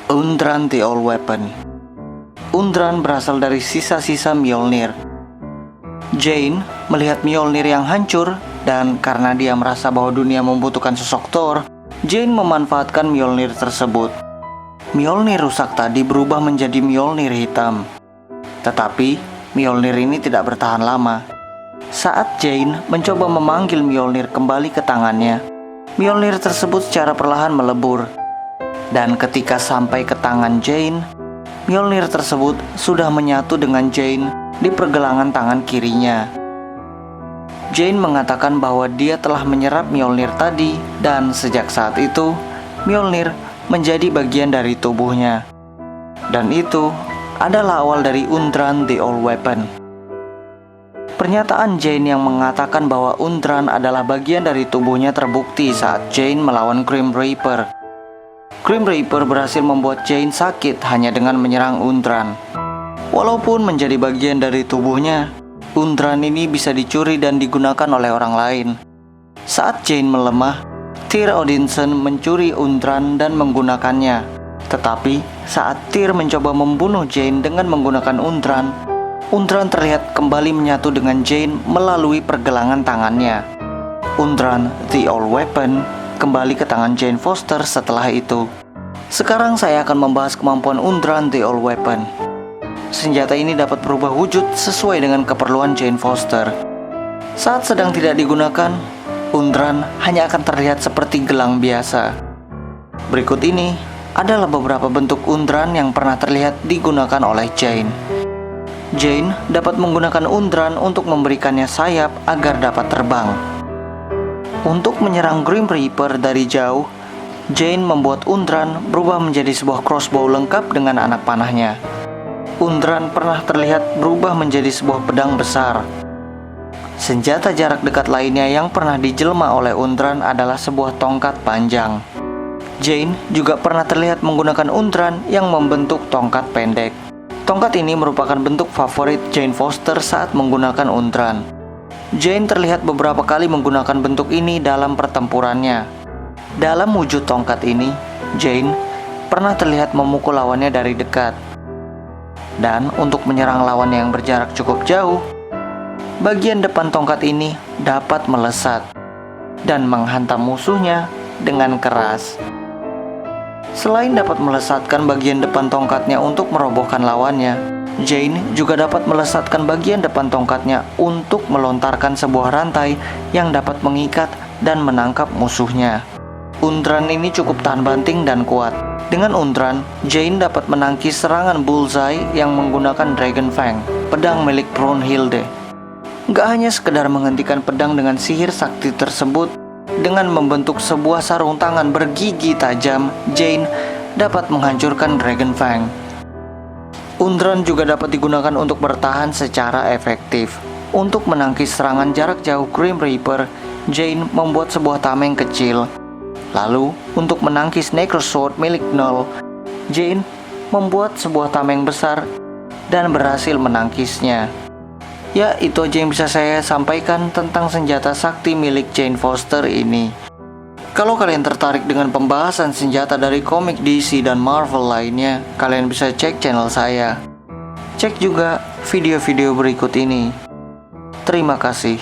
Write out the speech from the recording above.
Undran the Old Weapon. Undran berasal dari sisa-sisa Mjolnir. Jane melihat Mjolnir yang hancur, dan karena dia merasa bahwa dunia membutuhkan sosok Thor, Jane memanfaatkan Mjolnir tersebut. Mjolnir rusak tadi berubah menjadi Mjolnir hitam. Tetapi Mjolnir ini tidak bertahan lama. Saat Jane mencoba memanggil Mjolnir kembali ke tangannya, Mjolnir tersebut secara perlahan melebur. Dan ketika sampai ke tangan Jane, Mjolnir tersebut sudah menyatu dengan Jane di pergelangan tangan kirinya. Jane mengatakan bahwa dia telah menyerap Mjolnir tadi, dan sejak saat itu, Mjolnir menjadi bagian dari tubuhnya. Dan itu adalah awal dari Undran the Old Weapon. Pernyataan Jane yang mengatakan bahwa Undran adalah bagian dari tubuhnya terbukti saat Jane melawan Grim Reaper. Grim Reaper berhasil membuat Jane sakit hanya dengan menyerang Undran. Walaupun menjadi bagian dari tubuhnya, Undran ini bisa dicuri dan digunakan oleh orang lain. Saat Jane melemah, Tyr Odinson mencuri Undran dan menggunakannya. Tetapi saat Tyr mencoba membunuh Jane dengan menggunakan Undran, Undran terlihat kembali menyatu dengan Jane melalui pergelangan tangannya. Undran the Old Weapon kembali ke tangan Jane Foster setelah itu. Sekarang saya akan membahas kemampuan Undran the Old Weapon. Senjata ini dapat berubah wujud sesuai dengan keperluan Jane Foster. Saat sedang tidak digunakan, Undran hanya akan terlihat seperti gelang biasa. Berikut ini adalah beberapa bentuk Undran yang pernah terlihat digunakan oleh Jane. Jane dapat menggunakan Undran untuk memberikannya sayap agar dapat terbang. Untuk menyerang Grim Reaper dari jauh, Jane membuat Undran berubah menjadi sebuah crossbow lengkap dengan anak panahnya. Undran pernah terlihat berubah menjadi sebuah pedang besar. Senjata jarak dekat lainnya yang pernah dijelma oleh Undran adalah sebuah tongkat panjang. Jane juga pernah terlihat menggunakan Undran yang membentuk tongkat pendek. Tongkat ini merupakan bentuk favorit Jane Foster saat menggunakan Undran. Jane terlihat beberapa kali menggunakan bentuk ini dalam pertempurannya. Dalam wujud tongkat ini, Jane pernah terlihat memukul lawannya dari dekat. Dan untuk menyerang lawan yang berjarak cukup jauh, bagian depan tongkat ini dapat melesat dan menghantam musuhnya dengan keras. Selain dapat melesatkan bagian depan tongkatnya untuk merobohkan lawannya, Jane juga dapat melesatkan bagian depan tongkatnya untuk melontarkan sebuah rantai yang dapat mengikat dan menangkap musuhnya. Undran ini cukup tahan banting dan kuat. Dengan Undran, Jane dapat menangkis serangan Bullseye yang menggunakan Dragon Fang, pedang milik Brunhilde. Gak hanya sekedar menghentikan pedang dengan sihir sakti tersebut, dengan membentuk sebuah sarung tangan bergigi tajam, Jane dapat menghancurkan Dragon Fang. Undran juga dapat digunakan untuk bertahan secara efektif. Untuk menangkis serangan jarak jauh Grim Reaper, Jane membuat sebuah tameng kecil. Lalu, untuk menangkis Necrosword milik Null, Jane membuat sebuah tameng besar dan berhasil menangkisnya. Ya, itu aja yang bisa saya sampaikan tentang senjata sakti milik Jane Foster ini. Kalau kalian tertarik dengan pembahasan senjata dari komik DC dan Marvel lainnya, kalian bisa cek channel saya. Cek juga video-video berikut ini. Terima kasih.